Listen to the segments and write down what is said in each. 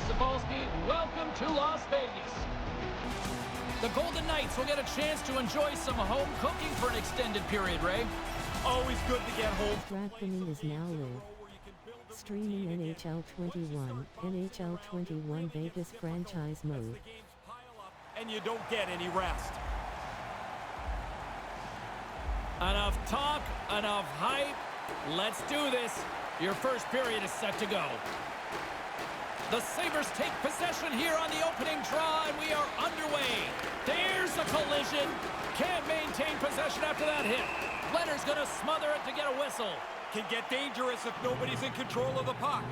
Sapolsky, welcome to Las Vegas. The Golden Knights will get a chance to enjoy some home cooking for an extended period, Ray. Always good to get home. DraftKings is now live. Streaming NHL 21, NHL 21 Vegas franchise mode. And you don't get any rest. Enough talk, enough hype. Let's do this. Your first period is set to go. The Sabres take possession here on the opening draw, and we are underway. There's a collision. Can't maintain possession after that hit. Leonard's going to smother it to get a whistle. Can get dangerous if nobody's in control of the puck.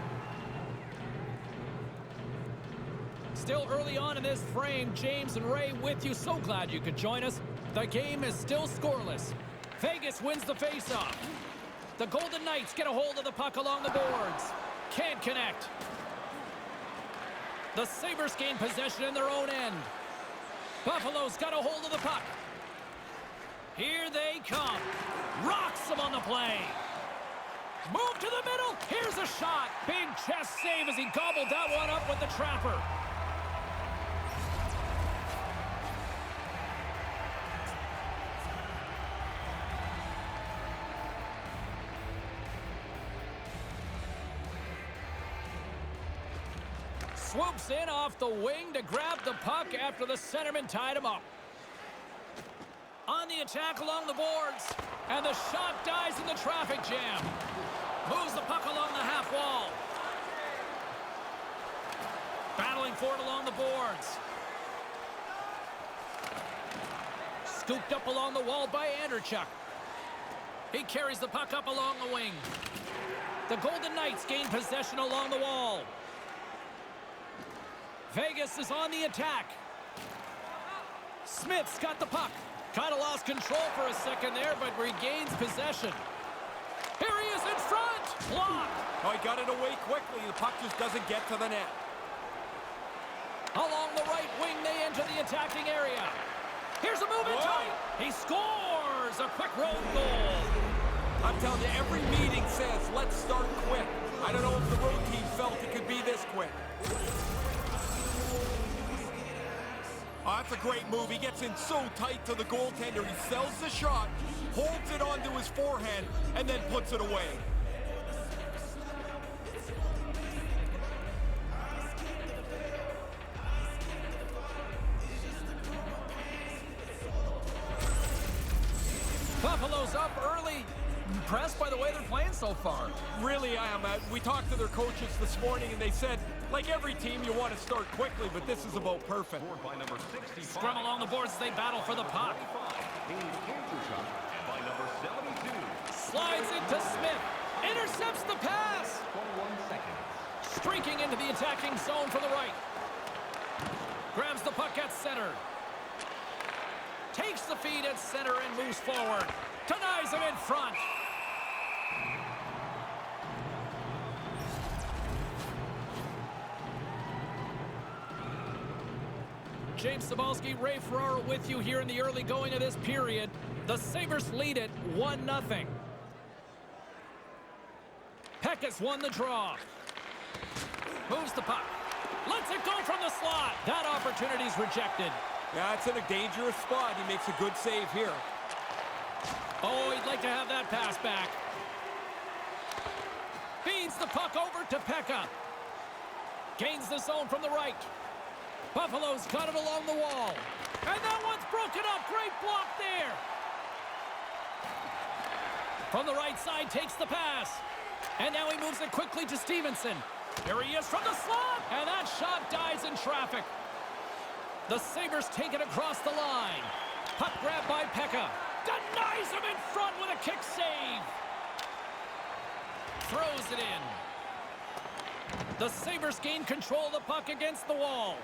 Still early on in this frame, James and Ray with you. So glad you could join us. The game is still scoreless. Vegas wins the faceoff. The Golden Knights get a hold of the puck along the boards. Can't connect. The Sabres gain possession in their own end. Buffalo's got a hold of the puck. Here they come. Rocks them on the play. Move to the middle. Here's a shot. Big chest save as he gobbled that one up with the trapper. Swoops in off the wing to grab the puck after the centerman tied him up. On the attack along the boards. And the shot dies in the traffic jam. Moves the puck along the half wall. Battling for it along the boards. Scooped up along the wall by Anderchuk. He carries the puck up along the wing. The Golden Knights gain possession along the wall. Vegas is on the attack. Smith's got the puck. Kind of lost control for a second there, but regains possession. Here he is in front. Blocked. Oh, he got it away quickly. The puck just doesn't get to the net. Along the right wing, they enter the attacking area. Here's a move in tight. He scores a quick road goal. I'm telling you, every meeting says, let's start quick. I don't know if the road team felt it could be this quick. Oh, that's a great move. He gets in so tight to the goaltender. He sells the shot, holds it onto his forehand, and then puts it away. Buffalo's up early. Impressed by the way they're playing so far. Really, I am. We talked to their coaches this morning, and they said, like every team, you want to start quickly, but this is about perfect. Scrum along the boards as they battle for the puck. Slides into Smith. Intercepts the pass. Streaking into the attacking zone for the right. Grabs the puck at center. Takes the feed at center and moves forward. Denies him in front. James Sapolsky, Ray Ferraro with you here in the early going of this period. The Sabres lead it 1-0. Pekka's won the draw. Moves the puck. Lets it go from the slot. That opportunity's rejected. Yeah, it's in a dangerous spot. He makes a good save here. Oh, he'd like to have that pass back. Feeds the puck over to Pekka. Gains the zone from the right. Buffalo's got it along the wall. And that one's broken up. Great block there. From the right side, takes the pass. And now he moves it quickly to Stevenson. Here he is from the slot. And that shot dies in traffic. The Sabres take it across the line. Puck grabbed by Pekka. Denies him in front with a kick save. Throws it in. The Sabres gain control of the puck against the wall.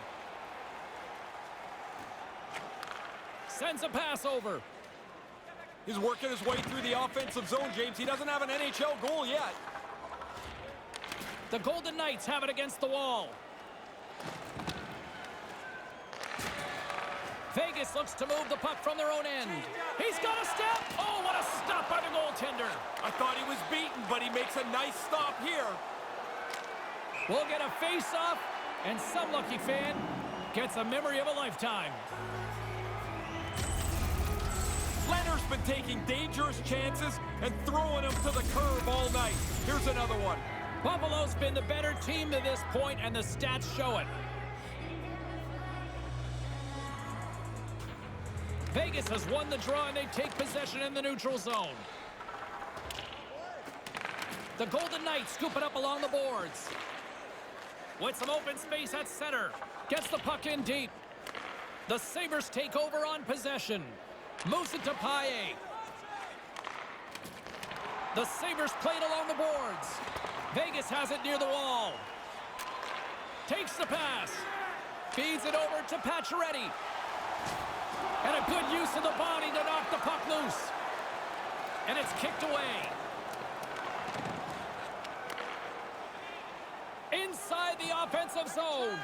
Sends a pass over. He's working his way through the offensive zone, James. He doesn't have an NHL goal yet. The Golden Knights have it against the wall. Vegas looks to move the puck from their own end. He's got a step. Oh, what a stop by the goaltender. I thought he was beaten, but he makes a nice stop here. We'll get a face-off And some lucky fan gets a memory of a lifetime. Leonard's been taking dangerous chances and throwing them to the curve all night. Here's another one. Buffalo's been the better team to this point, and the stats show it. Vegas has won the draw, and they take possession in the neutral zone. The Golden Knights scoop it up along the boards. With some open space at center. Gets the puck in deep. The Sabres take over on possession. Moves it to Paille. The Sabres play it along the boards. Vegas has it near the wall. Takes the pass. Feeds it over to Pacioretty. And a good use of the body to knock the puck loose. And it's kicked away. Inside the offensive zone.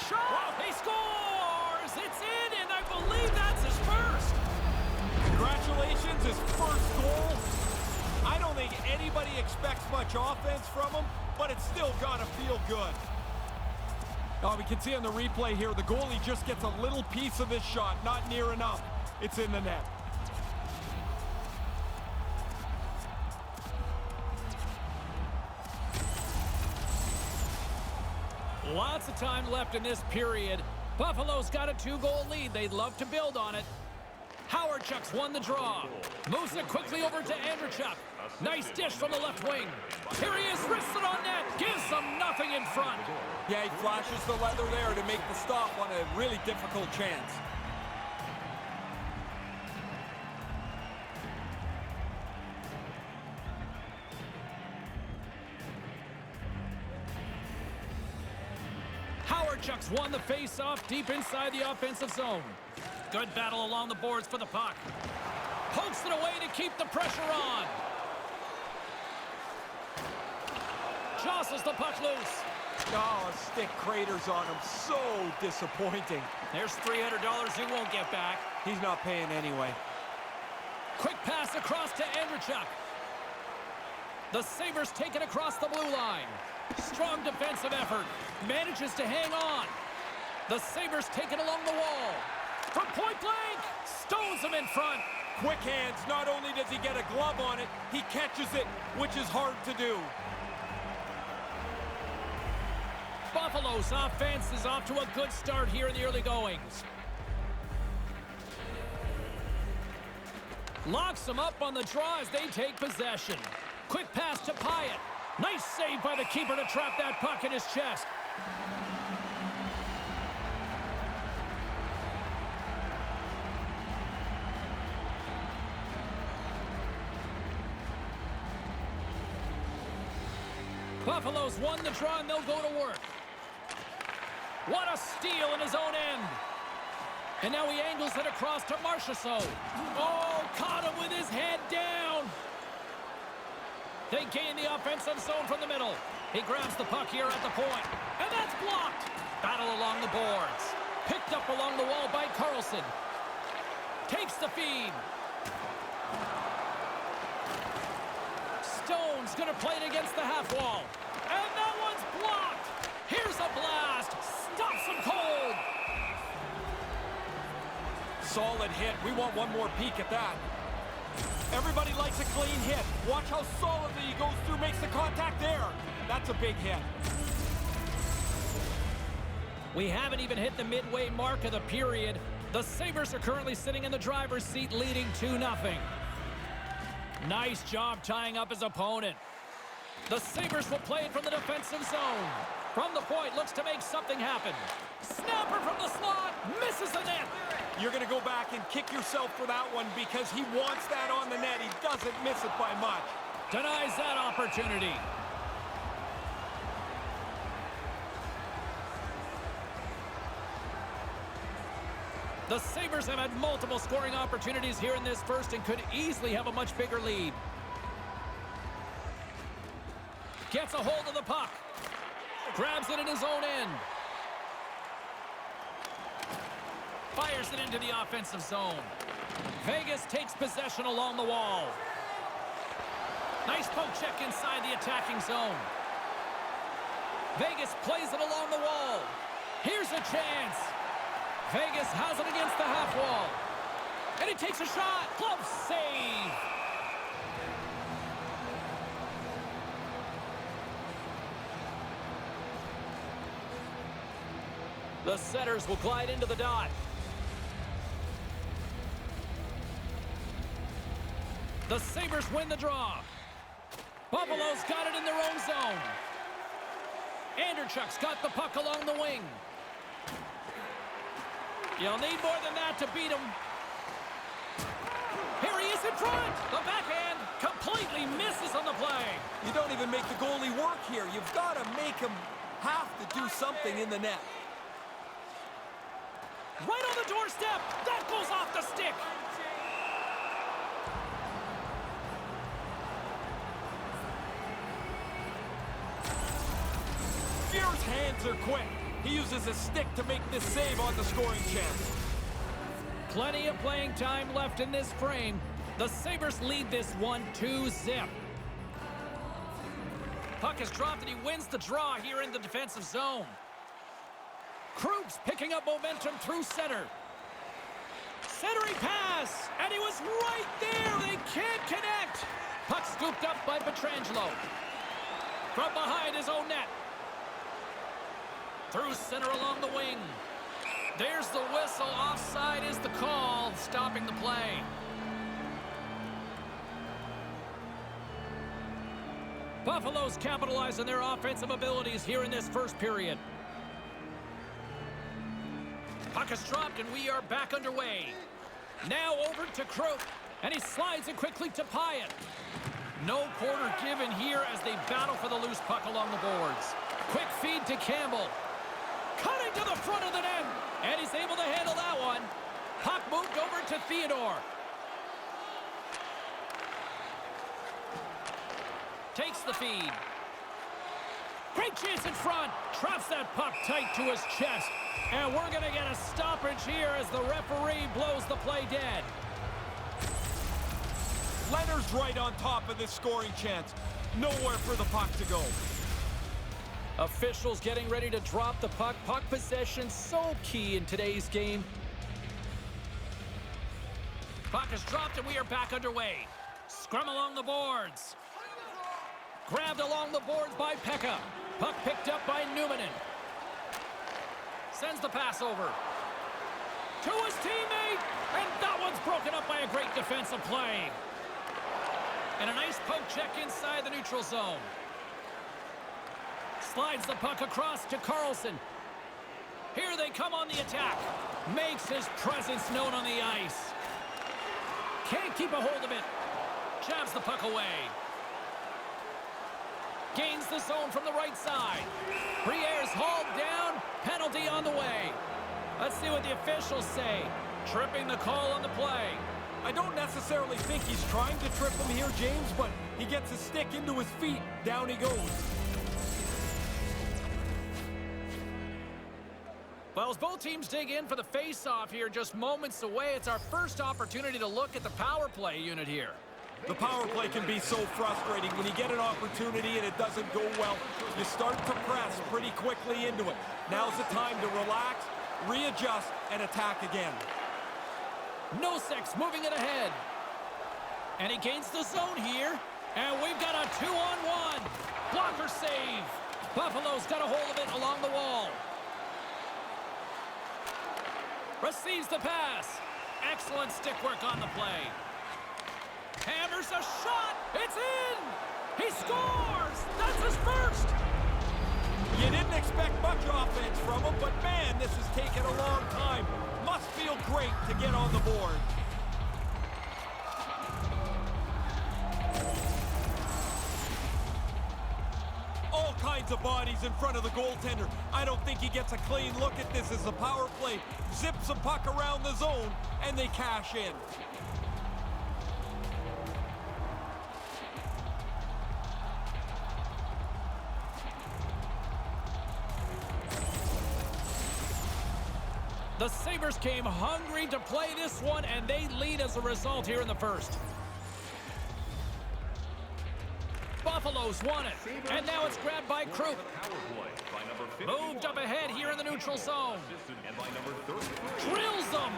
Shot! He scores! It's in, and I believe that's his first. Congratulations, his first goal. I don't think anybody expects much offense from him, but it's still got to feel good. Oh, we can see on the replay here, the goalie just gets a little piece of this shot, not near enough. It's in the net. Lots of time left in this period. Buffalo's got a 2-goal lead. They'd love to build on it. Howardchuk's won the draw. Moves it quickly over to Andreychuk. Nice dish from the left wing. Here he is, wristed on net. Gives them nothing in front. Yeah, he flashes the leather there to make the stop on a really difficult chance. Howardchuk's won the face-off deep inside the offensive zone. Good battle along the boards for the puck. Pokes it away to keep the pressure on. Jostles the puck loose. Oh, stick craters on him. So disappointing. There's $300 he won't get back. He's not paying anyway. Quick pass across to Andreychuk. The Sabres take it across the blue line. Strong defensive effort. Manages to hang on. The Sabres take it along the wall. From point blank. Stones him in front. Quick hands. Not only does he get a glove on it, he catches it, which is hard to do. Buffalo's offense is off to a good start here in the early goings. Locks them up on the draw as they take possession. Quick pass to Pyatt. Nice save by the keeper to trap that puck in his chest. Buffalo's won the draw and they'll go to work. What a steal in his own end. And now he angles it across to Marchessault. Oh, caught him with his head down. They gain the offensive zone from the middle. He grabs the puck here at the point. And that's blocked. Battle along the boards. Picked up along the wall by Carlson. Takes the feed. Stone's going to play it against the half wall. And that one's blocked. Here's a blast. Stops him cold. Solid hit. We want one more peek at that. Everybody likes a clean hit. Watch how solidly he goes through, makes the contact there. That's a big hit. We haven't even hit the midway mark of the period. The Sabres are currently sitting in the driver's seat, leading 2-0. Nice job tying up his opponent. The Sabres will play it from the defensive zone. From the point, looks to make something happen. Snapper from the slot, misses the net. You're going to go back and kick yourself for that one because he wants that on the net. He doesn't miss it by much. Denies that opportunity. The Sabres have had multiple scoring opportunities here in this first and could easily have a much bigger lead. Gets a hold of the puck. Grabs it in his own end. Fires it into the offensive zone. Vegas takes possession along the wall. Nice poke check inside the attacking zone. Vegas plays it along the wall. Here's a chance. Vegas has it against the half wall. And he takes a shot. Glove save. The Setters will glide into the dot. The Sabres win the draw. Buffalo's got it in their own zone. Anderchuk's got the puck along the wing. You'll need more than that to beat him. Here he is in front. The backhand completely misses on the play. You don't even make the goalie work here. You've got to make him have to do something in the net. Right on the doorstep. That goes off the stick. Fear's hands are quick. He uses his stick to make this save on the scoring chance. Plenty of playing time left in this frame. The Sabres lead this one 2-zip. Puck is dropped and he wins the draw here in the defensive zone. Krug's picking up momentum through center. Centering pass, and he was right there. They can't connect. Puck scooped up by Pietrangelo. From behind his own net. Through center along the wing. There's the whistle. Offside is the call, stopping the play. Buffalo's capitalize on their offensive abilities here in this first period. Puck is dropped and we are back underway. Now over to Krug, and he slides it quickly to Pyatt. No quarter given here as they battle for the loose puck along the boards. Quick feed to Campbell. Cutting to the front of the net, and he's able to handle that one. Puck moved over to Theodore. Takes the feed. Great chance in front. Traps that puck tight to his chest. And we're going to get a stoppage here as the referee blows the play dead. Leonard's right on top of this scoring chance. Nowhere for the puck to go. Officials getting ready to drop the puck. Puck possession so key in today's game. Puck is dropped and we are back underway. Scrum along the boards. Grabbed along the boards by Pekka. Puck picked up by Numminen. Sends the pass over. To his teammate. And that one's broken up by a great defensive play. And a nice poke check inside the neutral zone. Slides the puck across to Carlson. Here they come on the attack. Makes his presence known on the ice. Can't keep a hold of it. Jabs the puck away. Gains the zone from the right side. Briere's hauled down. Penalty on the way. Let's see what the officials say. Tripping the call on the play. I don't necessarily think he's trying to trip him here, James, but he gets his stick into his feet. Down he goes. Well, as both teams dig in for the face-off here just moments away, it's our first opportunity to look at the power play unit here. The power play can be so frustrating. When you get an opportunity and it doesn't go well, you start to press pretty quickly into it. Now's the time to relax, readjust, and attack again. Nosek's moving it ahead. And he gains the zone here. And we've got a 2-on-1. Blocker save. Buffalo's got a hold of it along the wall. Receives the pass. Excellent stick work on the play. Hammers a shot. It's in. He scores. That's his first. You didn't expect much offense from him, but man, this has taken a long time. Must feel great to get on the board. All kinds of bodies in front of the goaltender. I don't think he gets a clean look at this as the power play zips a puck around the zone, and they cash in. The Sabres came hungry to play this one, and they lead as a result here in the first. Buffalo's won it, and now it's grabbed by Krug. Moved up ahead here in the neutral zone. Drills them.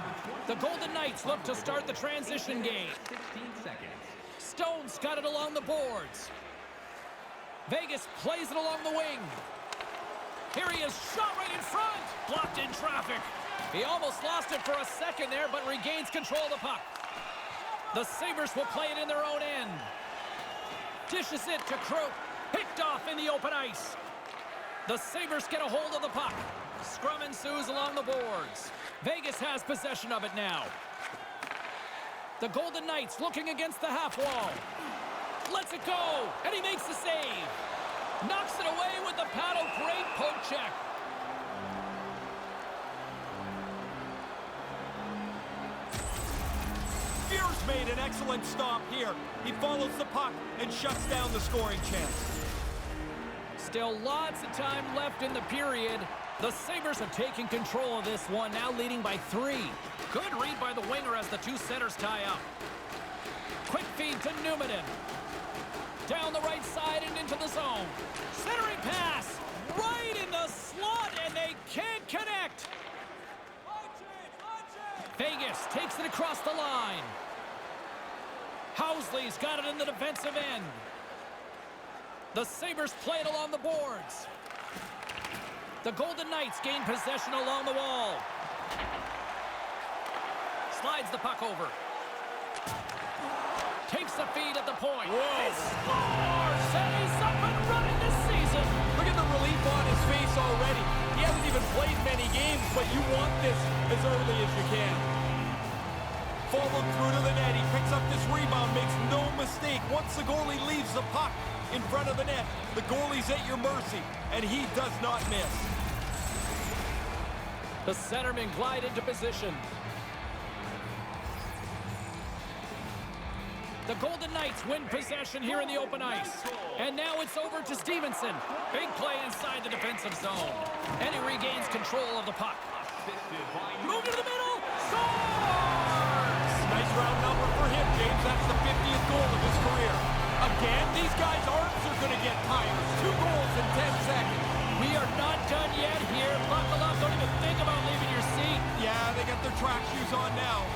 The Golden Knights look to start the transition game. Stone's got it along the boards. Vegas plays it along the wing. Here he is, shot right in front. Blocked in traffic. He almost lost it for a second there, but regains control of the puck. The Sabres will play it in their own end. Dishes it to Croak. Picked off in the open ice. The Sabres get a hold of the puck. Scrum ensues along the boards. Vegas has possession of it now. The Golden Knights looking against the half wall. Lets it go, and he makes the save. Knocks it away with the paddle. Great poke check. Spears made an excellent stop here. He follows the puck and shuts down the scoring chance. Still lots of time left in the period. The Sabres have taken control of this one, now leading by 3. Good read by the winger as the two centers tie up. Quick feed to Newman. Down the right side and into the zone. Centering pass. Right in the slot, and they can't connect. Vegas takes it across the line. Housley's got it in the defensive end. The Sabres play it along the boards. The Golden Knights gain possession along the wall. Slides the puck over. Takes the feed at the point. Whoa. He scores! And he's up and running this season. Look at the relief on his face already. He hasn't even played many games, but you want this as early as you can. Followed through to the net. He picks up this rebound, makes no mistake. Once the goalie leaves the puck in front of the net, the goalie's at your mercy, and he does not miss. The centermen glide into position. The Golden Knights win possession here in the open ice. And now it's over to Stevenson. Big play inside the defensive zone. And he regains control of the puck. Move to the middle. Scores! Nice round number for him, James. That's the 50th goal of his career. Again, these guys' arms are going to get tired. 2 goals in 10 seconds. We are not done yet here. Buckle up. Don't even think about leaving your seat. Yeah, they got their track shoes on now.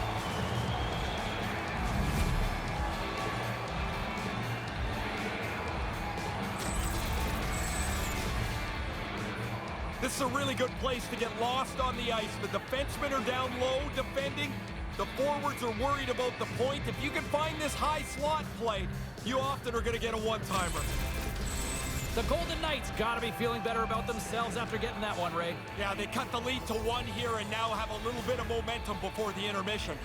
This is a really good place to get lost on the ice. The defensemen are down low defending. The forwards are worried about the point. If you can find this high slot play, you often are going to get a one-timer. The Golden Knights got to be feeling better about themselves after getting that one, Ray. Yeah, they cut the lead to 1 here and now have a little bit of momentum before the intermission.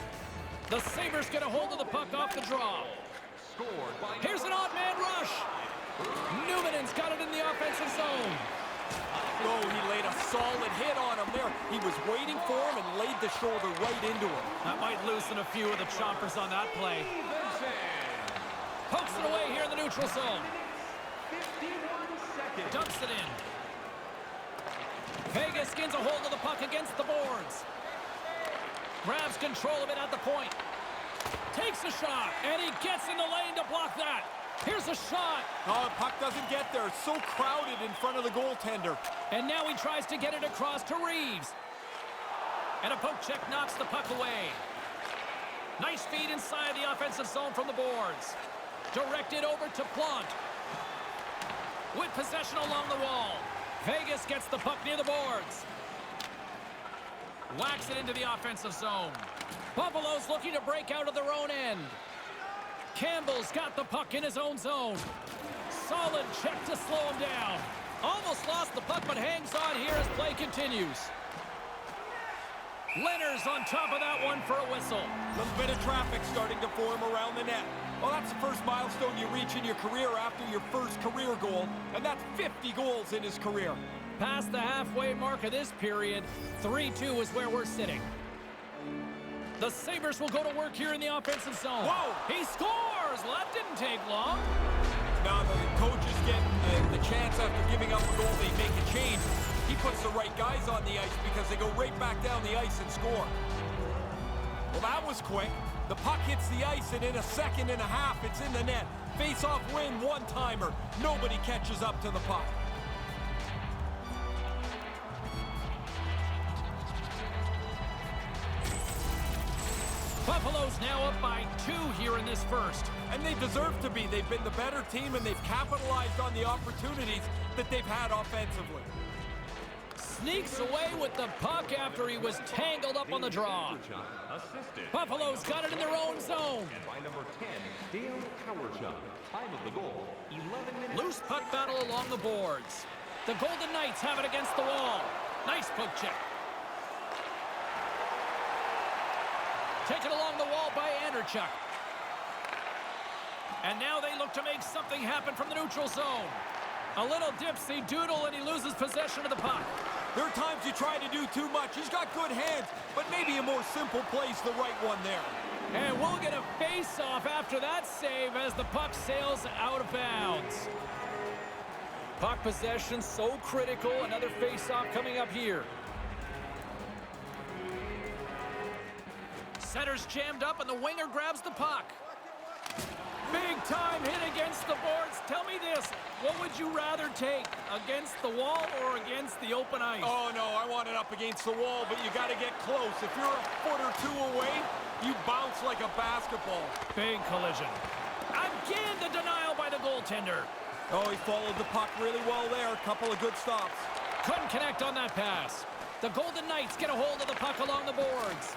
The Sabres get a hold of the puck off the draw. Here's an odd man rush. Newman's got it in the offensive zone. Oh, he laid a solid hit on him there. He was waiting for him and laid the shoulder right into him. That might loosen a few of the chompers on that play. Pokes it away here in the neutral zone. Dumps it in. Vegas gains a hold of the puck against the boards. Grabs control of it at the point. Takes a shot, and he gets in the lane to block that. Here's a shot. Oh, the puck doesn't get there. It's so crowded in front of the goaltender. And now he tries to get it across to Reeves. And a poke check knocks the puck away. Nice feed inside the offensive zone from the boards. Directed over to Plant. With possession along the wall. Vegas gets the puck near the boards. Whacks it into the offensive zone. Buffalo's looking to break out of their own end. Campbell's got the puck in his own zone. Solid check to slow him down. Almost lost the puck, but hangs on here as play continues. Leonard's on top of that one for a whistle. A little bit of traffic starting to form around the net. Well, that's the first milestone you reach in your career after your first career goal, and that's 50 goals in his career. Past the halfway mark of this period, 3-2 is where we're sitting. The Sabres will go to work here in the offensive zone. Whoa! He scores! Well, that didn't take long. Now the coaches get the chance after giving up a goal, they make a change. He puts the right guys on the ice because they go right back down the ice and score. Well, that was quick. The puck hits the ice, and in a second and a half, it's in the net. Face-off win, one-timer. Nobody catches up to the puck. Buffalo's now up by 2 here in this first. And they deserve to be. They've been the better team, and they've capitalized on the opportunities that they've had offensively. Sneaks away with the puck after he was tangled up on the draw. Buffalo's got it in their own zone. And by number 10, Dale Cowerchuk. Time of the goal, 11 minutes. Loose puck battle along the boards. The Golden Knights have it against the wall. Nice poke check. Taken along the wall by Anderchuk. And now they look to make something happen from the neutral zone. A little dipsy doodle, and he loses possession of the puck. There are times you try to do too much. He's got good hands, but maybe a more simple play's the right one there. And we'll get a face-off after that save as the puck sails out of bounds. Puck possession so critical. Another face-off coming up here. Center's jammed up, and the winger grabs the puck. Big time hit against the boards. Tell me this, what would you rather take, against the wall or against the open ice? Oh, no, I want it up against the wall, but you got to get close. If you're a foot or two away, you bounce like a basketball. Big collision. Again, the denial by the goaltender. Oh, he followed the puck really well there. A couple of good stops. Couldn't connect on that pass. The Golden Knights get a hold of the puck along the boards.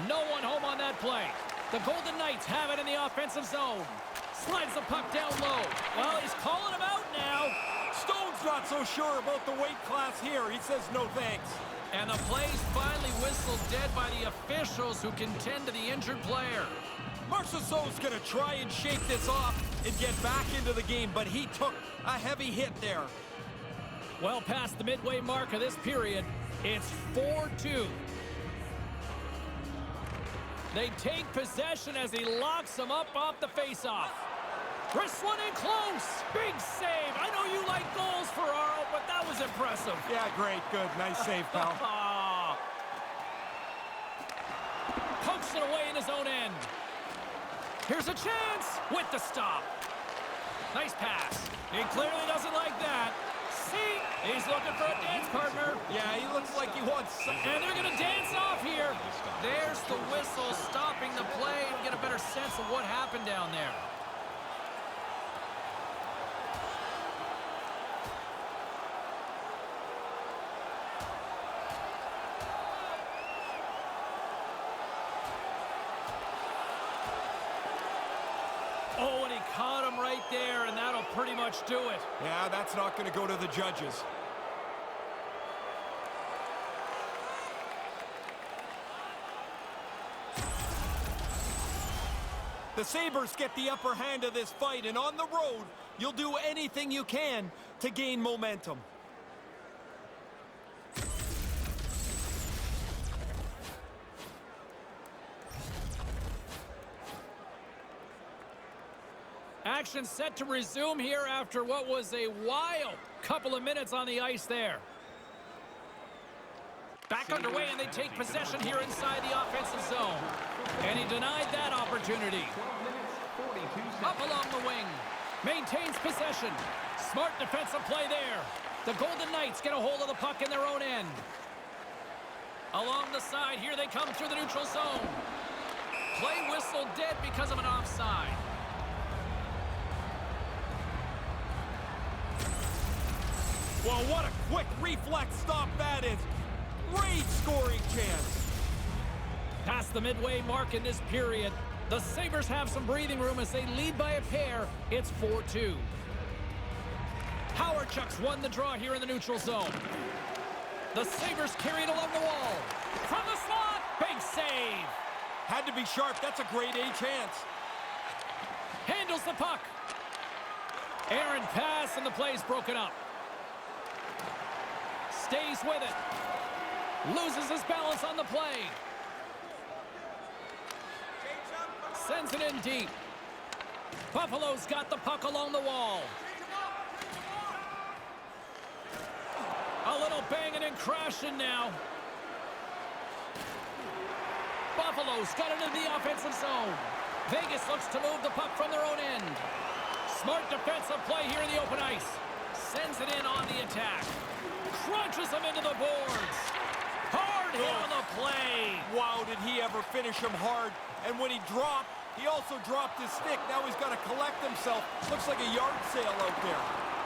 No one home on that play. The Golden Knights have it in the offensive zone. Slides the puck down low. Well, he's calling him out now. Stone's not so sure about the weight class here. He says no thanks. And the play's finally whistled dead by the officials who can tend to the injured player. Marchessault's going to try and shake this off and get back into the game, but he took a heavy hit there. Well past the midway mark of this period, it's 4-2. They take possession as he locks him up off the faceoff. Wrist one in close. Big save. I know you like goals, Ferraro, but that was impressive. Yeah, great. Good. Nice save, pal. Pokes it away in his own end. Here's a chance with the stop. Nice pass. He clearly doesn't like that. See, he's looking for a dance partner. Yeah, he looks like he wants some. And they're going to dance off here. There's the whistle stopping the play and get a better sense of what happened down there. Oh, and he caught him right there, and that'll pretty much do it. Yeah, that's not going to go to the judges. The Sabres get the upper hand of this fight, and on the road, you'll do anything you can to gain momentum. Action set to resume here after what was a wild couple of minutes on the ice there. Back underway, and they take possession here inside the offensive zone. And he denied that opportunity. Up along the wing. Maintains possession. Smart defensive play there. The Golden Knights get a hold of the puck in their own end. Along the side, here they come through the neutral zone. Play whistled dead because of an offside. Well, what a quick reflex stop that is. Great scoring chance. Past the midway mark in this period, the Sabres have some breathing room as they lead by a pair. It's 4-2. Howardchuk's won the draw here in the neutral zone. The Sabres carry it along the wall. From the slot, big save. Had to be sharp. That's a grade A chance. Handles the puck. Errant pass, and the play's broken up. Stays with it. Loses his balance on the play. Sends it in deep. Buffalo's got the puck along the wall. A little banging and crashing now. Buffalo's got it in the offensive zone. Vegas looks to move the puck from their own end. Smart defensive play here in the open ice. Sends it in on the attack. Crunches him into the boards. Hard hit on the play. Wow, did he ever finish him hard. And when he dropped, he also dropped his stick. Now he's got to collect himself. Looks like a yard sale out there.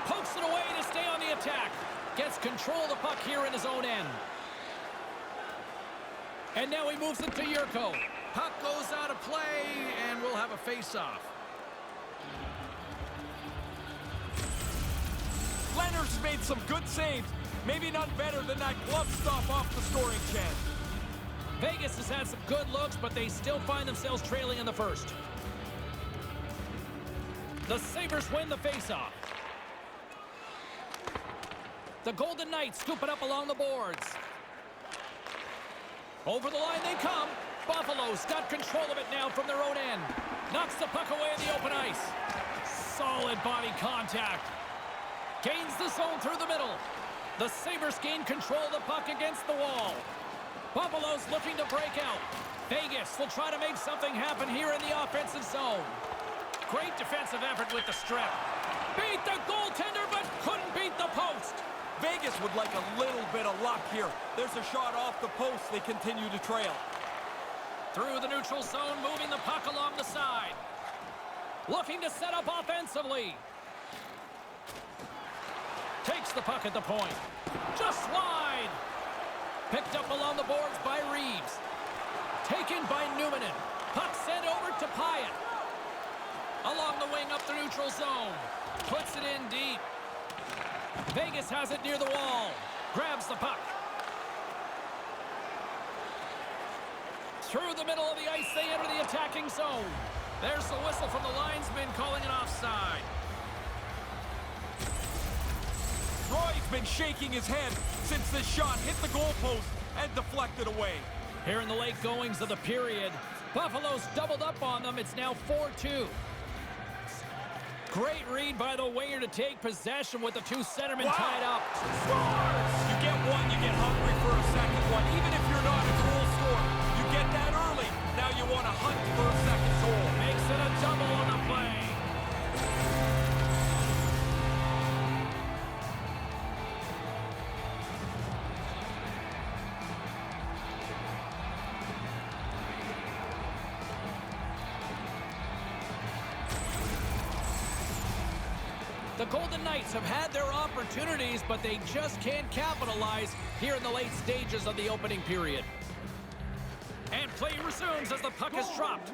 Pokes it away to stay on the attack. Gets control of the puck here in his own end. And now he moves it to Yurko. Puck goes out of play, and we'll have a face-off. Leonard's made some good saves. Maybe none better than that glove stop off the scoring chance. Vegas has had some good looks, but they still find themselves trailing in the first. The Sabres win the face-off. The Golden Knights scoop it up along the boards. Over the line they come. Buffalo's got control of it now from their own end. Knocks the puck away in the open ice. Solid body contact. Gains the zone through the middle. The Sabres gain control of the puck against the wall. Buffalo's looking to break out. Vegas will try to make something happen here in the offensive zone. Great defensive effort with the strip. Beat the goaltender, but couldn't beat the post. Vegas would like a little bit of luck here. There's a shot off the post. They continue to trail. Through the neutral zone, moving the puck along the side. Looking to set up offensively. Takes the puck at the point. Just wide. Picked up along the boards by Reeves. Taken by Numanen. Puck sent over to Pyatt. Along the wing up the neutral zone. Puts it in deep. Vegas has it near the wall. Grabs the puck. Through the middle of the ice, they enter the attacking zone. There's the whistle from the linesman calling it offside. Roy's been shaking his head since this shot hit the goalpost and deflected away. Here in the late goings of the period, Buffalo's doubled up on them. It's now 4-2. Great read by the winger to take possession with the two centermen tied up. Scores! You get one, you get hungry for a second one. Even if you're not a goal scorer, you get that early. Now you want to hunt for a second goal. Makes it a double on the play. The Golden Knights have had their opportunities, but they just can't capitalize here in the late stages of the opening period. And play resumes as the puck is dropped.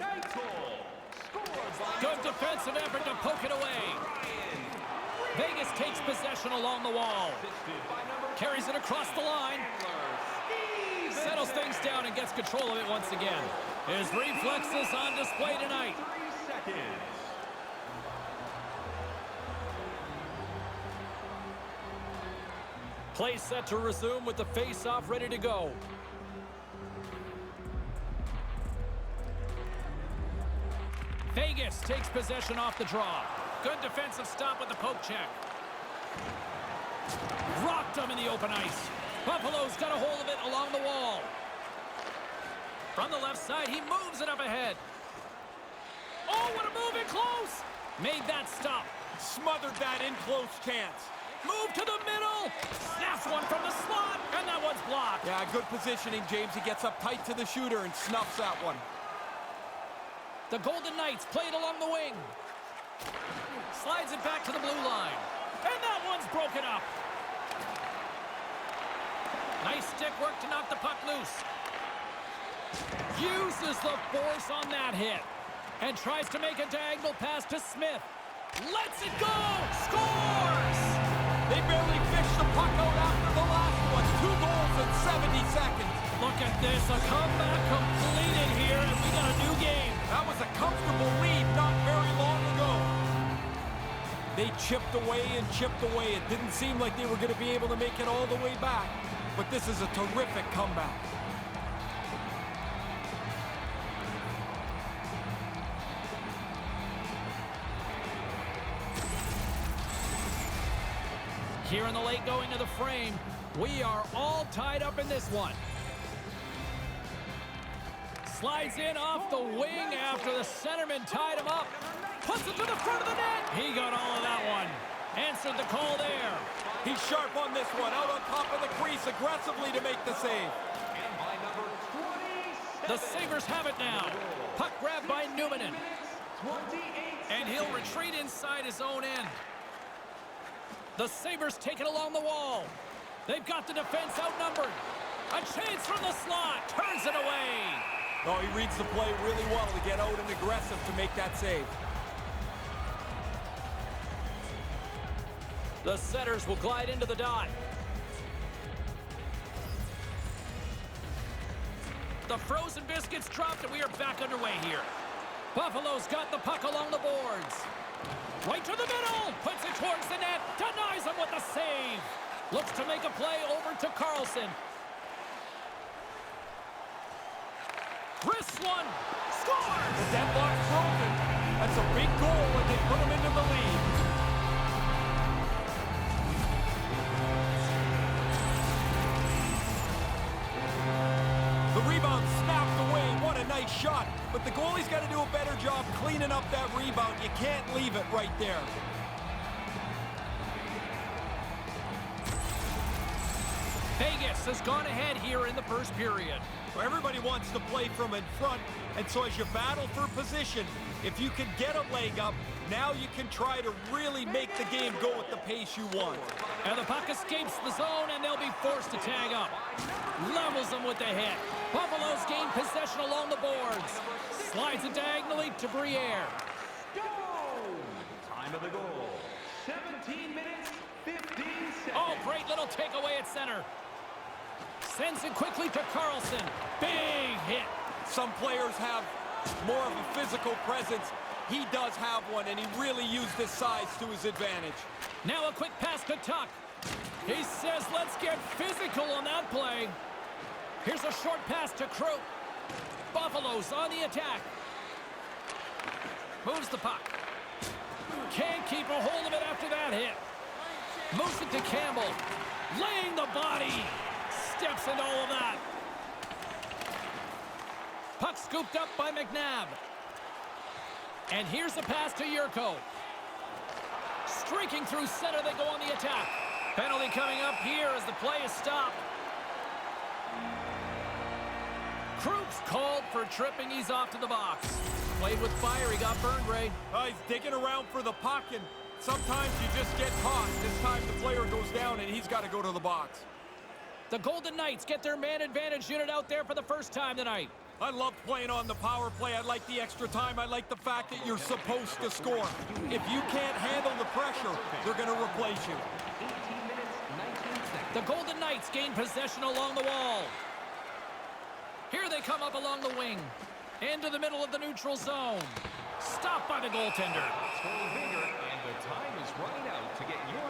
Good defensive effort to poke it away. Vegas takes possession along the wall. Carries it across the line. Settles things down and gets control of it once again. His reflexes on display tonight. Play set to resume with the face-off ready to go. Vegas takes possession off the draw. Good defensive stop with the poke check. Rocked him in the open ice. Buffalo's got a hold of it along the wall. From the left side, he moves it up ahead. Oh, what a move in close! Made that stop. Smothered that in-close chance. Move to the middle. Snaps one from the slot, and that one's blocked. Yeah, good positioning, James. He gets up tight to the shooter and snuffs that one. The Golden Knights played along the wing. Slides it back to the blue line. And that one's broken up. Nice stick work to knock the puck loose. Uses the force on that hit. And tries to make a diagonal pass to Smith. Lets it go! Scores! They barely fished the puck out after the last one. 2 goals in 70 seconds. Look at this, a comeback completed here, and we got a new game. That was a comfortable lead not very long ago. They chipped away and chipped away. It didn't seem like they were going to be able to make it all the way back. But this is a terrific comeback. Here in the late going of the frame, we are all tied up in this one. Slides in off the wing after the centerman tied him up. Puts it to the front of the net. He got all of that one. Answered the call there. He's sharp on this one. Out on top of the crease aggressively to make the save. The Sabres have it now. Puck grabbed by Newman. And he'll retreat inside his own end. The Sabres take it along the wall. They've got the defense outnumbered. A chance from the slot. Turns it away. Oh, he reads the play really well to get out and aggressive to make that save. The setters will glide into the dot. The frozen biscuits dropped, and we are back underway here. Buffalo's got the puck along the boards. Right to the middle. Puts it towards the net. Denies him with the save. Looks to make a play over to Carlson. Wrist one. Scores! The deadlock's broken. That's a big goal, and they put him into the lead. The rebound snapped away. What a nice shot. But the goalie's got to do a better job cleaning up that rebound. You can't leave it right there. Vegas has gone ahead here in the first period. Everybody wants to play from in front, and so as you battle for position, if you can get a leg up, now you can try to really make the game go at the pace you want. And the puck escapes the zone, and they'll be forced to tag up. Levels them with the hit. Buffalo's gained possession along the boards. Slides it diagonally to Briere. Time of the goal, 17 minutes, 15 seconds. Oh, great little takeaway at center. Sends it quickly to Carlson. Big hit. Some players have more of a physical presence. He does have one, and he really used his size to his advantage. Now a quick pass to Tuck. He says, let's get physical on that play. Here's a short pass to Kroop. Buffalo's on the attack. Moves the puck. Can't keep a hold of it after that hit. Moves it to Campbell. Laying the body. Steps into all of that. Puck scooped up by McNabb. And here's the pass to Yurko. Streaking through center, they go on the attack. Penalty coming up here as the play is stopped. Kroop's called for tripping. He's off to the box. Played with fire. He got burned, Ray. He's digging around for the puck, and sometimes you just get caught. This time the player goes down, and he's got to go to the box. The Golden Knights get their man advantage unit out there for the first time tonight. I love playing on the power play. I like the extra time. I like the fact that you're supposed to score. If you can't handle the pressure, they're going to replace you. 18 minutes, 19 seconds. The Golden Knights gain possession along the wall. Here they come up along the wing. Into the middle of the neutral zone. Stopped by the goaltender. Total vigor, and the time is running out to get your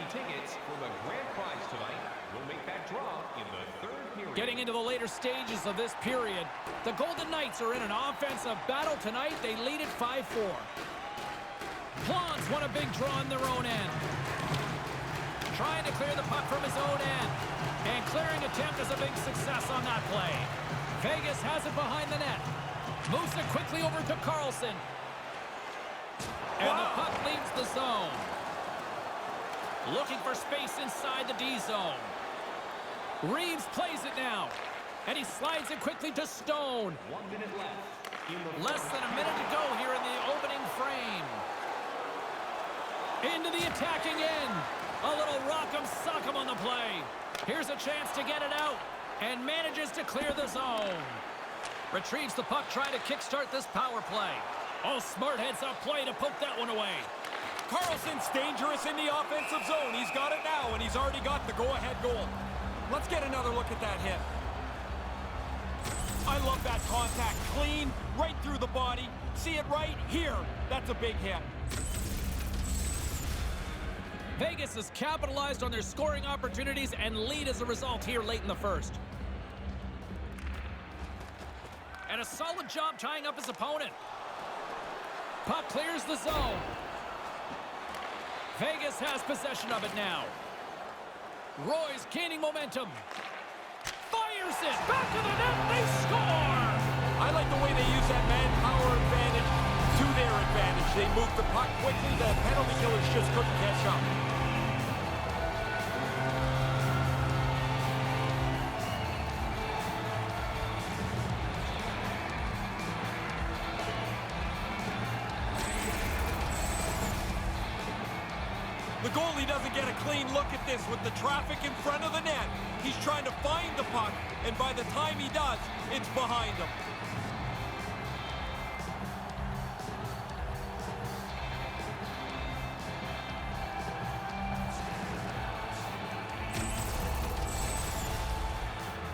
50-50 tickets for the grand prize tonight. We'll make that draw in the third period. Getting into the later stages of this period, the Golden Knights are in an offensive battle tonight. They lead at 5-4. Plants won a big draw in their own end. Trying to clear the puck from his own end. And clearing attempt is a big success on that play. Vegas has it behind the net. Moves it quickly over to Carlson. And the puck leaves the zone. Looking for space inside the D zone. Reeves plays it now. And he slides it quickly to Stone. 1 minute left. Less than a minute to go here in the opening frame. Into the attacking end. A little rock'em sock'em on the play. Here's a chance to get it out. And manages to clear the zone. Retrieves the puck, trying to kickstart this power play. Oh, smart heads-up play to poke that one away. Carlson's dangerous in the offensive zone. He's got it now, and he's already got the go-ahead goal. Let's get another look at that hit. I love that contact. Clean, right through the body. See it right here. That's a big hit. Vegas has capitalized on their scoring opportunities and lead as a result here late in the first. And a solid job tying up his opponent. Puck clears the zone. Vegas has possession of it now. Roy's gaining momentum. Fires it. Back to the net. They score. I like the way they use that manpower advantage to their advantage. They move the puck quickly. The penalty killers just couldn't catch up. The goalie doesn't get a clean look at this with the traffic in front of the net. He's trying to find the puck, and by the time he does, it's behind him.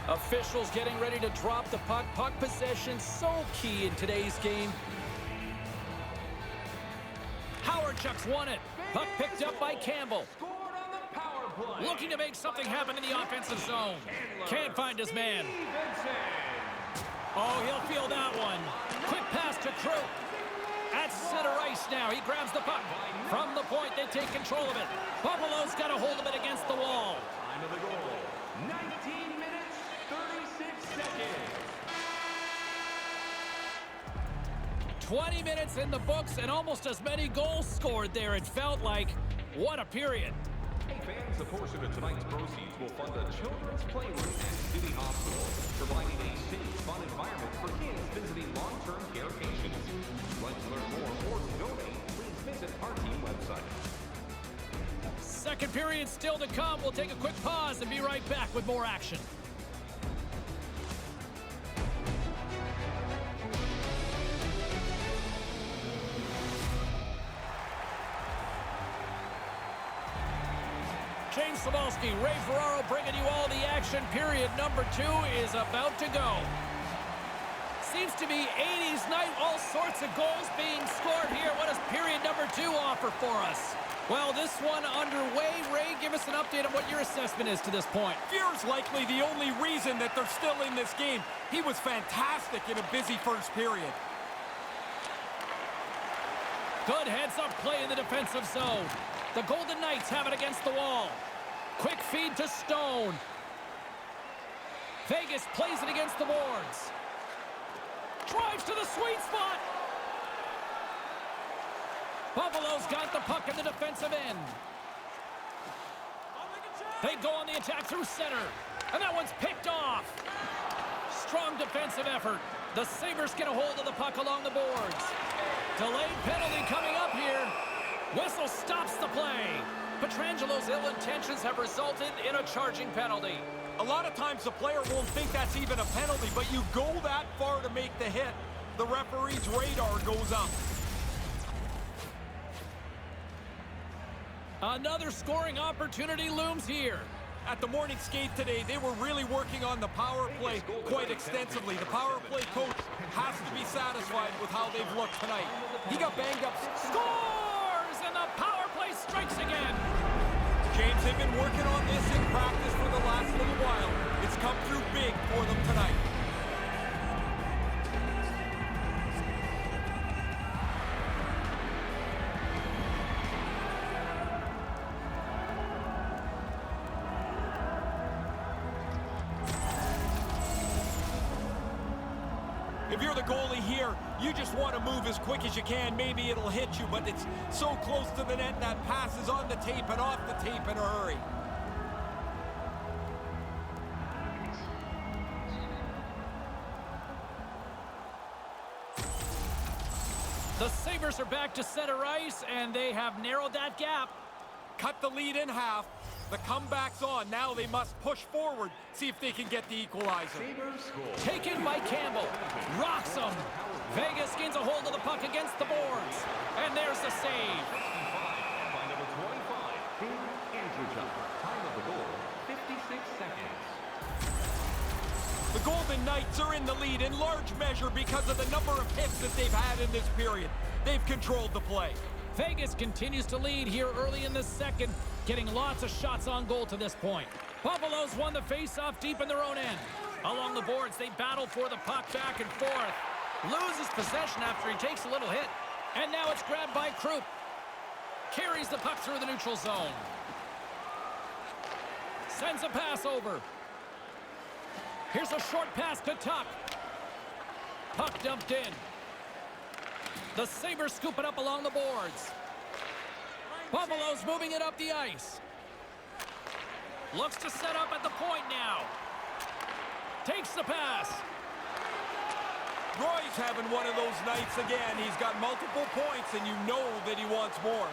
Officials getting ready to drop the puck. Puck possession so key in today's game. Howardchuk's won it. Puck picked up by Campbell. Looking to make something happen in the offensive zone. Can't find his man. Oh, he'll feel that one. Quick pass to Crook. At center ice now. He grabs the puck. From the point, they take control of it. Buffalo's got a hold of it against the wall. Time of the goal. 19 minutes, 36 seconds. 20 minutes in the books and almost as many goals scored there. It felt like, what a period. Hey fans, a portion of tonight's proceeds will fund a children's playroom at City Hospital, providing a safe, fun environment for kids visiting long-term care patients. If you'd like to learn more or donate, please visit our team website. Second period still to come. We'll take a quick pause and be right back with more action. James Cebulski, Ray Ferraro bringing you all the action. Period number 2 is about to go. Seems to be 80s night, all sorts of goals being scored here. What does period number 2 offer for us? Well, this one underway. Ray, give us an update on what your assessment is to this point. Fear's likely the only reason that they're still in this game. He was fantastic in a busy first period. Good heads-up play in the defensive zone. The Golden Knights have it against the wall. Quick feed to Stone. Vegas plays it against the boards. Drives to the sweet spot. Buffalo's got the puck in the defensive end. They go on the attack through center. And that one's picked off. Strong defensive effort. The Sabres get a hold of the puck along the boards. Delayed penalty coming up here. Whistle stops the play. Petrangelo's ill intentions have resulted in a charging penalty. A lot of times the player won't think that's even a penalty, but you go that far to make the hit, the referee's radar goes up. Another scoring opportunity looms here. At the morning skate today, they were really working on the power play quite extensively. The power play coach has to be satisfied with how they've looked tonight. He got banged up. Scores! And the power play strikes again. James, they've been working on this in practice for the last little while. It's come through big for them tonight. If you're the goalie here, you just want to move as quick as you can. Maybe it'll hit you, but it's so close to the net that pass is on the tape and off the tape in a hurry. The Sabres are back to center ice, and they have narrowed that gap. Cut the lead in half. The comeback's on. Now they must push forward, see if they can get the equalizer. Taken by Campbell. Rocks him. Vegas gains a hold of the puck against the boards. And there's the save. By number 25, Andrew. Time of the goal, 56 seconds. The Golden Knights are in the lead in large measure because of the number of hits that they've had in this period. They've controlled the play. Vegas continues to lead here early in the second, getting lots of shots on goal to this point. Buffalo's won the face-off deep in their own end. Along the boards, they battle for the puck back and forth. Loses possession after he takes a little hit. And now it's grabbed by Krupp. Carries the puck through the neutral zone. Sends a pass over. Here's a short pass to Tuck. Puck dumped in. The Sabres scoop it up along the boards. Buffalo's moving it up the ice. Looks to set up at the point now. Takes the pass. Roy's having one of those nights again. He's got multiple points, and you know that he wants more.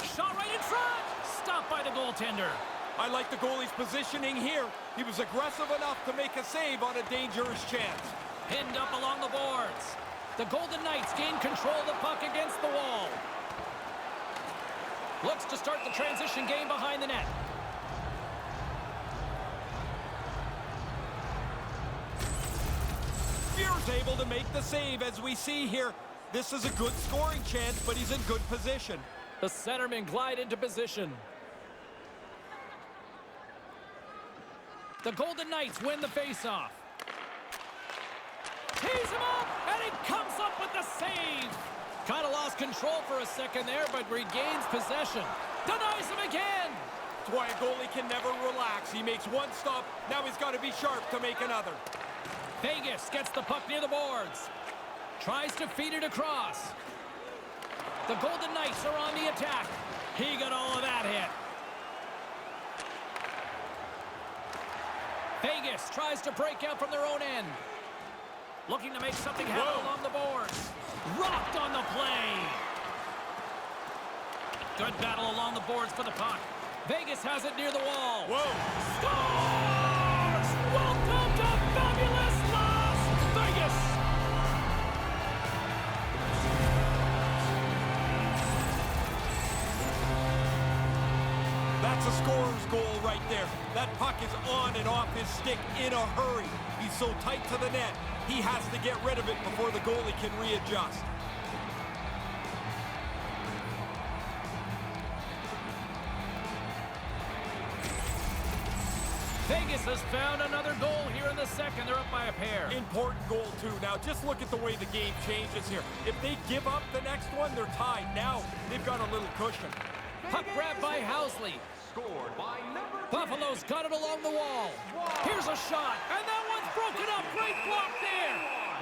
Shot right in front. Stopped by the goaltender. I like the goalie's positioning here. He was aggressive enough to make a save on a dangerous chance. Pinned up along the boards. The Golden Knights gain control of the puck against the wall. Looks to start the transition game behind the net. Spear's able to make the save as we see here. This is a good scoring chance, but he's in good position. The centermen glide into position. The Golden Knights win the faceoff. Tees him up, and he comes up with the save. Kind of lost control for a second there, but regains possession. Denies him again. That's why a goalie can never relax. He makes one stop. Now he's got to be sharp to make another. Vegas gets the puck near the boards. Tries to feed it across. The Golden Knights are on the attack. He got all of that hit. Vegas tries to break out from their own end. Looking to make something happen along the boards. Rocked on the play. Good battle along the boards for the puck. Vegas has it near the wall. Scores! Welcome to fabulous Las Vegas! That's a scorer's goal right there. That puck is on and off his stick in a hurry. He's so tight to the net. He has to get rid of it before the goalie can readjust. Vegas has found another goal here in the second. They're up by a pair. Important goal, too. Now, just look at the way the game changes here. If they give up the next one, they're tied. Now, they've got a little cushion. Puck grab by Housley. Scored by number 10. Buffalo's got it along the wall. Here's a shot, and that one's broken up. Great block there.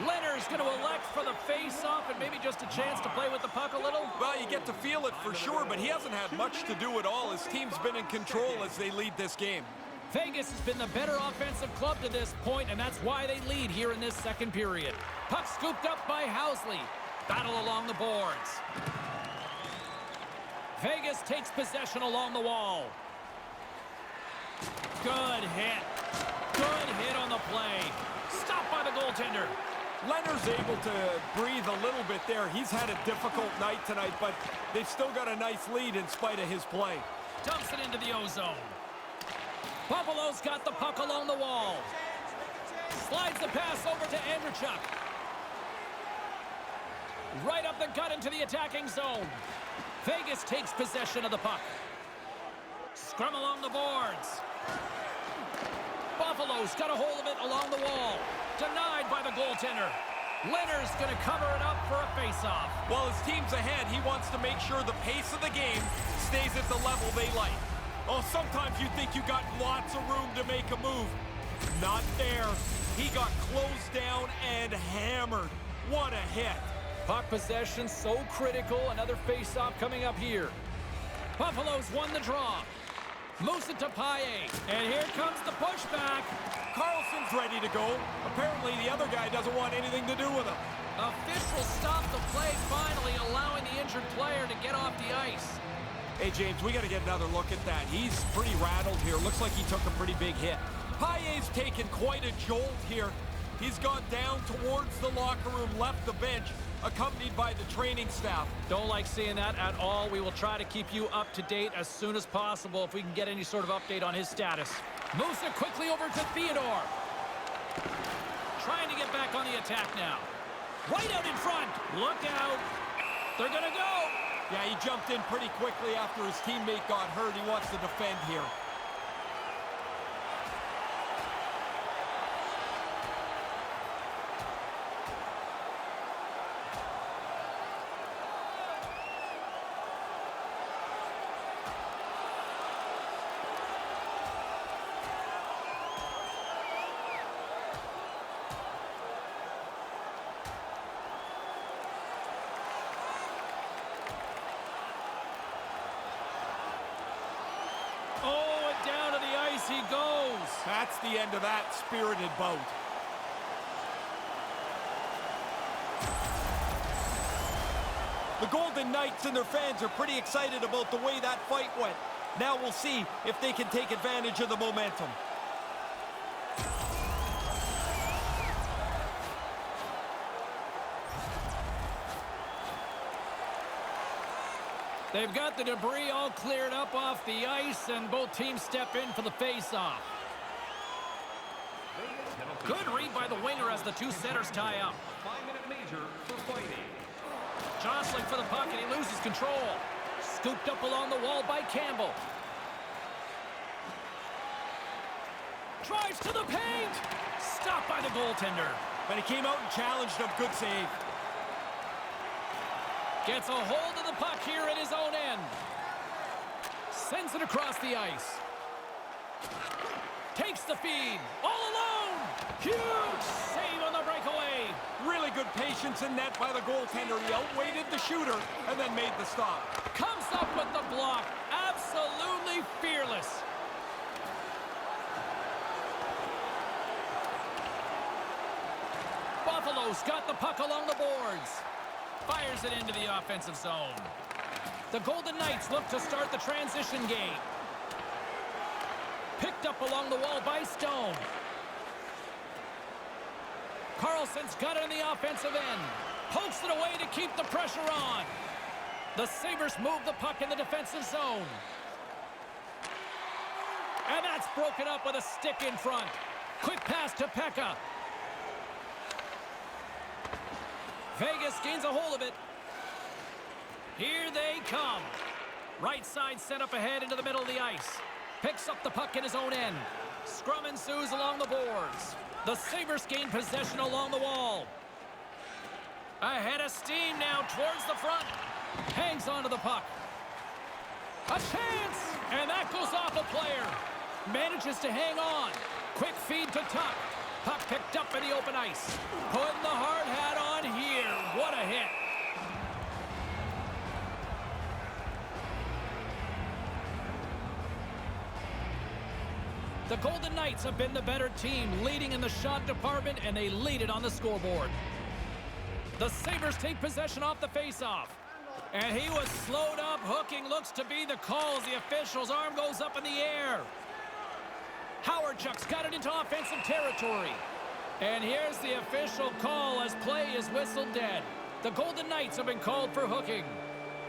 Leonard's going to elect for the face-off and maybe just a chance to play with the puck a little. Well, you get to feel it for sure, but he hasn't had much to do at all. His team's been in control as they lead this game. Vegas has been the better offensive club to this point, and that's why they lead here in this second period. Puck scooped up by Housley. Battle along the boards. Vegas takes possession along the wall. Good hit. Good hit on the play. Stopped by the goaltender. Leonard's able to breathe a little bit there. He's had a difficult night tonight, but they've still got a nice lead in spite of his play. Dumps it into the O-zone. Buffalo's got the puck along the wall. Slides the pass over to Andrechuk. Right up the gut into the attacking zone. Vegas takes possession of the puck. Scrum along the boards. Buffalo's got a hold of it along the wall. Denied by the goaltender. Leonard's going to cover it up for a face-off. While his team's ahead, he wants to make sure the pace of the game stays at the level they like. Oh, sometimes you think you got lots of room to make a move. Not there. He got closed down and hammered. What a hit. Puck possession so critical. Another face-off coming up here. Buffalo's won the draw. Moves it to Paille. And here comes the pushback. Carlson's ready to go. Apparently the other guy doesn't want anything to do with him. Officials stop the play finally, allowing the injured player to get off the ice. Hey, James, we got to get another look at that. He's pretty rattled here. Looks like he took a pretty big hit. Paille's taken quite a jolt here. He's gone down towards the locker room, left the bench, accompanied by the training staff. Don't like seeing that at all. We will try to keep you up to date as soon as possible if we can get any sort of update on his status. Moves it quickly over to Theodore. Trying to get back on the attack now. Right out in front. Look out. They're going to go. Yeah, he jumped in pretty quickly after his teammate got hurt. He wants to defend here. Oh, and down to the ice he goes. That's the end of that spirited bout. The Golden Knights and their fans are pretty excited about the way that fight went. Now we'll see if they can take advantage of the momentum. They've got the debris all cleared up off the ice, and both teams step in for the face-off. Good read by the winger as the two centers tie up. 5-minute major for fighting. Jostling for the puck, and he loses control. Scooped up along the wall by Campbell. Drives to the paint. Stopped by the goaltender. But he came out and challenged him. Good save. Gets a hold of the puck here at his own end. Sends it across the ice. Takes the feed. All alone. Huge save on the breakaway. Really good patience in net by the goaltender. He outweighted the shooter and then made the stop. Comes up with the block. Absolutely fearless. Buffalo's got the puck along the boards. Fires it into the offensive zone. The Golden Knights look to start the transition game. Picked up along the wall by Stone. Carlson's got it on the offensive end. Pokes it away to keep the pressure on. The Sabres move the puck in the defensive zone. And that's broken up with a stick in front. Quick pass to Pekka. Vegas gains a hold of it. Here they come. Right side set up ahead into the middle of the ice. Picks up the puck in his own end. Scrum ensues along the boards. The Sabres gain possession along the wall. Ahead of steam now towards the front. Hangs onto the puck. A chance! And that goes off a player. Manages to hang on. Quick feed to Tuck. Puck picked up in the open ice. Putting the hard hat on here. What a hit. The Golden Knights have been the better team, leading in the shot department, and they lead it on the scoreboard. The Sabres take possession off the faceoff. And he was slowed up. Hooking looks to be the call as the official's arm goes up in the air. Howardchuk's got it into offensive territory. And here's the official call as play is whistled dead. The Golden Knights have been called for hooking.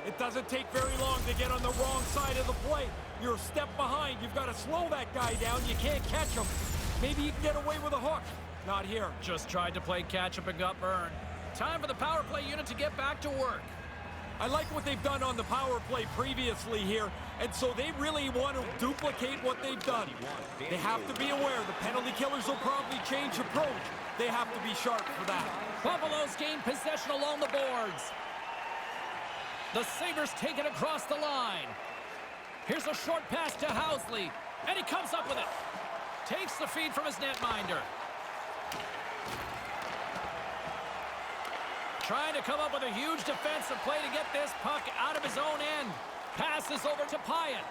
It doesn't take very long to get on the wrong side of the play. You're a step behind. You've got to slow that guy down. You can't catch him. Maybe you can get away with a hook. Not here. Just tried to play catch-up and got burned. Time for the power play unit to get back to work. I like what they've done on the power play previously here, and so they really want to duplicate what they've done. They have to be aware the penalty killers will probably change approach. They have to be sharp for that. Buffalo's gained possession along the boards. The Sabres take it across the line. Here's a short pass to Housley, and he comes up with it. Takes the feed from his netminder. Trying to come up with a huge defensive play to get this puck out of his own end. Passes over to Pyatt.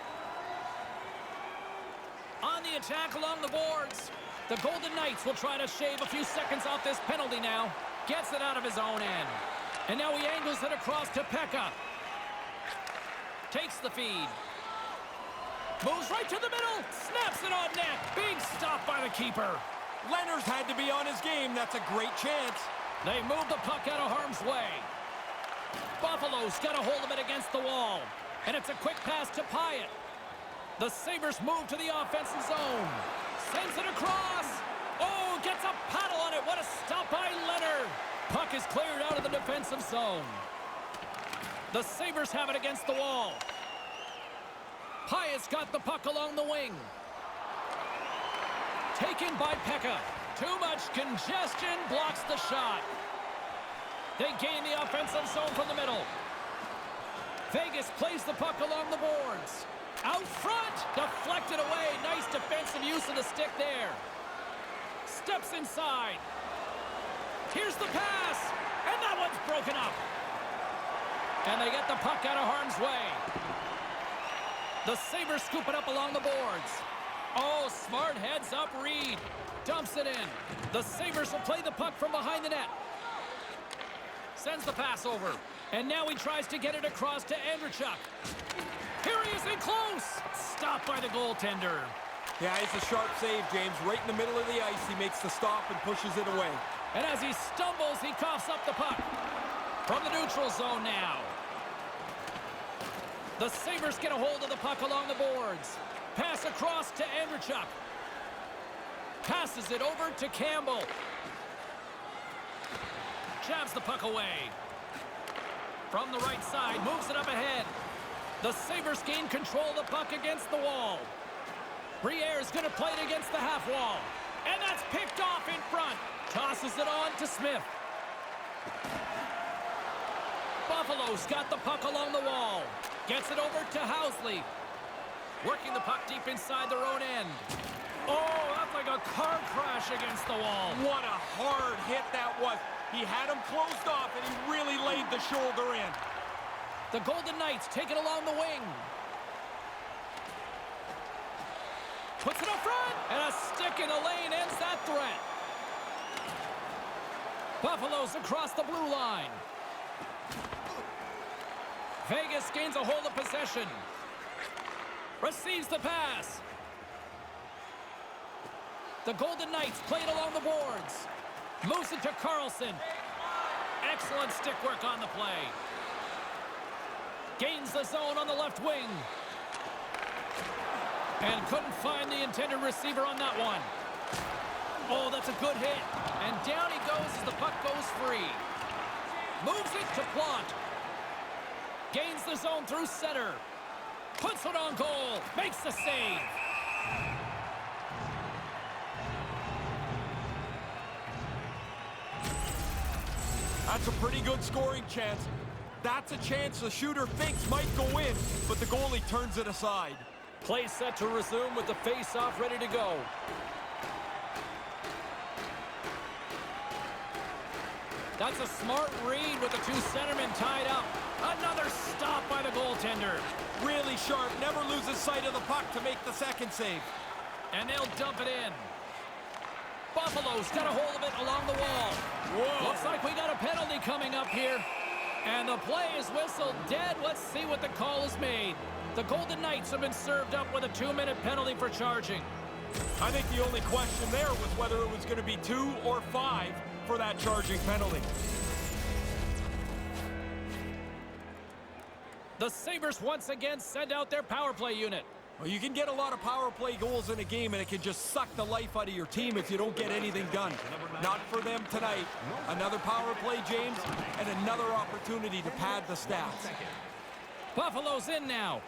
On the attack along the boards. The Golden Knights will try to shave a few seconds off this penalty now. Gets it out of his own end. And now he angles it across to Pekka. Takes the feed. Moves right to the middle. Snaps it on net. Big stop by the keeper. Leonard's had to be on his game. That's a great chance. They move the puck out of harm's way. Buffalo's got a hold of it against the wall. And it's a quick pass to Pyatt. The Sabres move to the offensive zone. Sends it across. Oh, gets a paddle on it. What a stop by Leonard. Puck is cleared out of the defensive zone. The Sabres have it against the wall. Pyatt's got the puck along the wing. Taken by Pekka. Too much congestion blocks the shot. They gain the offensive zone from the middle. Vegas plays the puck along the boards. Out front, deflected away. Nice defensive use of the stick there. Steps inside. Here's the pass, and that one's broken up. And they get the puck out of harm's way. The Sabres scoop it up along the boards. Oh, smart heads up read. Dumps it in. The Sabres will play the puck from behind the net. Sends the pass over. And now he tries to get it across to Andrechuk. Here he is in close. Stopped by the goaltender. Yeah, it's a sharp save, James. Right in the middle of the ice, he makes the stop and pushes it away. And as he stumbles, he coughs up the puck. From the neutral zone now. The Sabres get a hold of the puck along the boards. Pass across to Andrechuk. Passes it over to Campbell. Jabs the puck away. From the right side, moves it up ahead. The Sabres gain control of the puck against the wall. Briere is going to play it against the half wall. And that's picked off in front. Tosses it on to Smith. Buffalo's got the puck along the wall. Gets it over to Housley. Working the puck deep inside their own end. Oh, that's like a car crash against the wall. What a hard hit that was. He had him closed off, and he really laid the shoulder in. The Golden Knights take it along the wing. Puts it up front, and a stick in the lane ends that threat. Buffalo's across the blue line. Vegas gains a hold of possession. Receives the pass. The Golden Knights play it along the boards. Moves it to Carlson. Excellent stick work on the play. Gains the zone on the left wing. And couldn't find the intended receiver on that one. Oh, that's a good hit. And down he goes as the puck goes free. Moves it to Plot. Gains the zone through center. Puts it on goal. Makes the save. That's a pretty good scoring chance. That's a chance the shooter thinks might go in, but the goalie turns it aside. Play set to resume with the face-off ready to go. That's a smart read with the two centermen tied up. Another stop by the goaltender. Really sharp, never loses sight of the puck to make the second save. And they'll dump it in. Buffalo's got a hold of it along the wall. Whoa. Looks like we got a penalty coming up here. And the play is whistled dead. Let's see what the call is made. The Golden Knights have been served up with a 2-minute penalty for charging. I think the only question there was whether it was going to be 2 or 5 for that charging penalty. The Sabres once again send out their power play unit. Well, you can get a lot of power play goals in a game, and it can just suck the life out of your team if you don't get anything done. Not for them tonight. Another power play, James, and another opportunity to pad the stats. Buffalo's in now.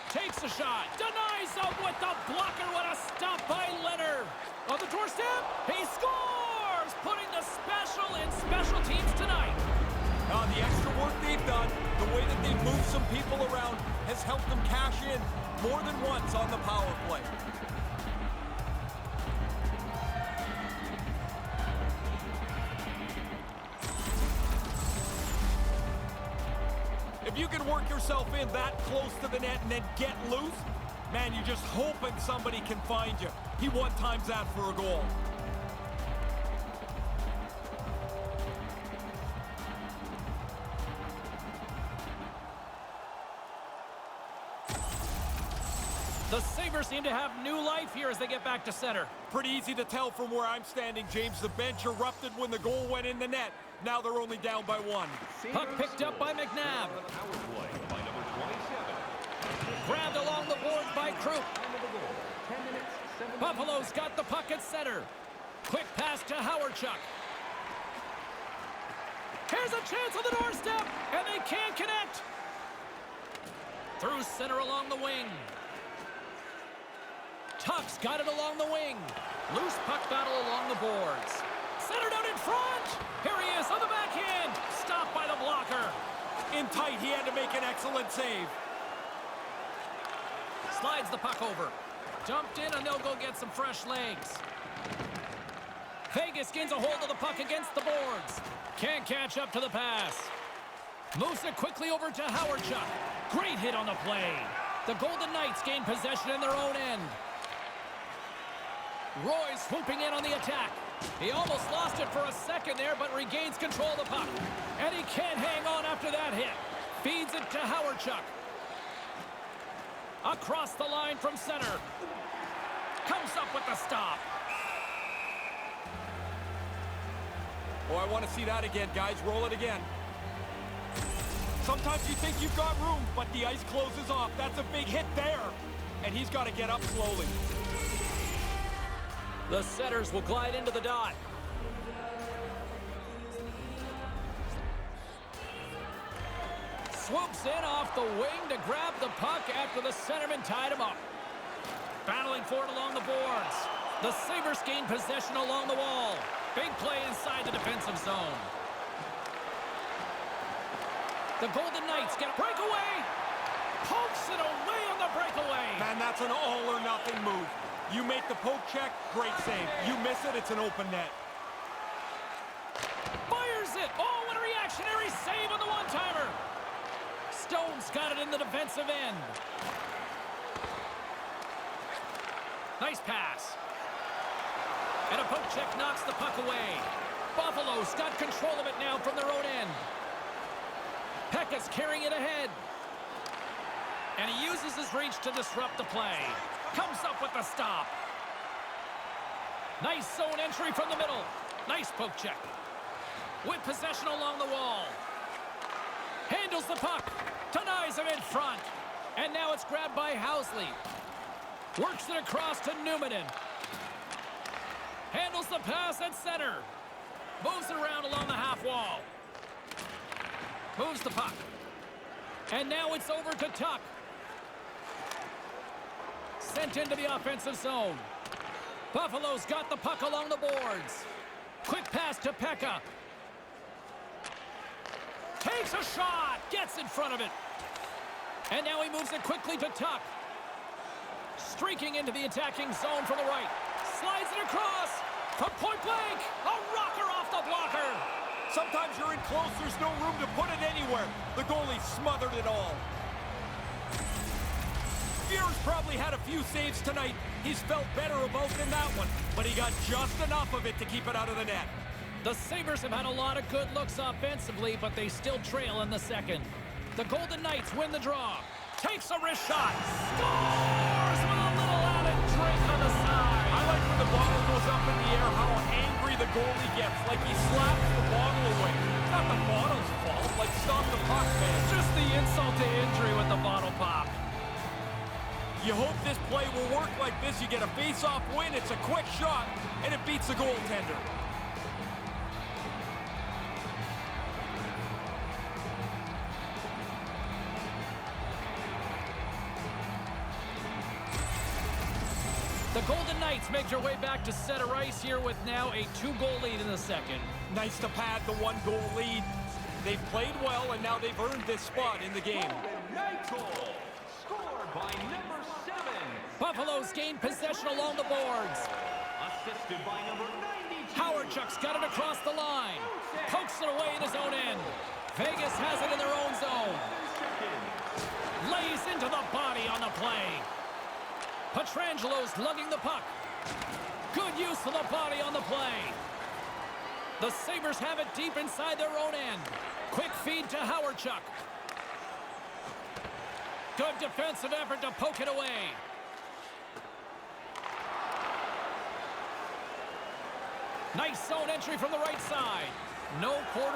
Takes a shot. Denies him with the blocker. What a stop by Leonard. On the doorstep, he scores! Putting the special in special teams tonight. The extra work they've done, the way that they've moved some people around, has helped them cash in more than once on the power play. If you can work yourself in that close to the net and then get loose, man, you're just hoping somebody can find you. He one-times that for a goal. The Sabres seem to have new life here as they get back to center. Pretty easy to tell from where I'm standing, James. The bench erupted when the goal went in the net. Now they're only down by 1. Puck picked up by McNabb. Grabbed along the board by Krupp. Buffalo's got the puck at center. Quick pass to Howardchuk. Here's a chance on the doorstep, and they can't connect. Through center along the wing. Tuck's got it along the wing. Loose puck battle along the boards. Centered out in front. Here he is on the backhand. Stopped by the blocker. In tight, he had to make an excellent save. Slides the puck over. Dumped in, and they'll go get some fresh legs. Vegas gains a hold of the puck against the boards. Can't catch up to the pass. Moves it quickly over to Howardchuk. Great hit on the play. The Golden Knights gain possession in their own end. Roy swooping in on the attack. He almost lost it for a second there, but regains control of the puck. And he can't hang on after that hit. Feeds it to Howardchuk. Across the line from center. Comes up with the stop. Oh, I want to see that again, guys. Roll it again. Sometimes you think you've got room, but the ice closes off. That's a big hit there. And he's got to get up slowly. The setters will glide into the dot. Swoops in off the wing to grab the puck after the centerman tied him up. Battling for it along the boards. The Sabres gain possession along the wall. Big play inside the defensive zone. The Golden Knights get a breakaway. Pokes it away on the breakaway. Man, that's an all-or-nothing move. You make the poke check, great save. You miss it, it's an open net. Fires it. Oh, what a reactionary save on the one-timer. Stone's got it in the defensive end. Nice pass. And a poke check knocks the puck away. Buffalo's got control of it now from their own end. Pekka's carrying it ahead. And he uses his reach to disrupt the play. Comes up with the stop. Nice zone entry from the middle. Nice poke check. With possession along the wall. Handles the puck. Denies him in front. And now it's grabbed by Housley. Works it across to Newmanen. Handles the pass at center. Moves it around along the half wall. Moves the puck. And now it's over to Tuck. Sent into the offensive zone. Buffalo's got the puck along the boards. Quick pass to Pekka. Takes a shot. Gets in front of it. And now he moves it quickly to Tuck. Streaking into the attacking zone from the right. Slides it across. From point blank. A rocker off the blocker. Sometimes you're in close, there's no room to put it anywhere. The goalie smothered it all. Fear's probably had a few saves tonight. He's felt better about than that one, but he got just enough of it to keep it out of the net. The Sabres have had a lot of good looks offensively, but they still trail in the second. The Golden Knights win the draw. Takes a wrist shot. Scores with a little added drink on the side. I like when the bottle goes up in the air, how angry the goalie gets, like he slaps the bottle away. It's not the bottle's fault, like stop the puck, man. It's just the insult to injury with the bottle pop. You hope this play will work like this. You get a face-off win, it's a quick shot, and it beats the goaltender. The Golden Knights make their way back to center ice here with now a 2-goal lead in the second. Nice to pad the 1-goal lead. They've played well, and now they've earned this spot in the game. Scored by number 7. Buffalo's gained possession along the boards. Assisted by number 92. Howardchuk's got it across the line. Pokes it away in his own end. Vegas has it in their own zone. Lays into the body on the play. Petrangelo's lugging the puck. Good use of the body on the play. The Sabres have it deep inside their own end. Quick feed to Howardchuk. Good defensive effort to poke it away. Nice zone entry from the right side. No quarter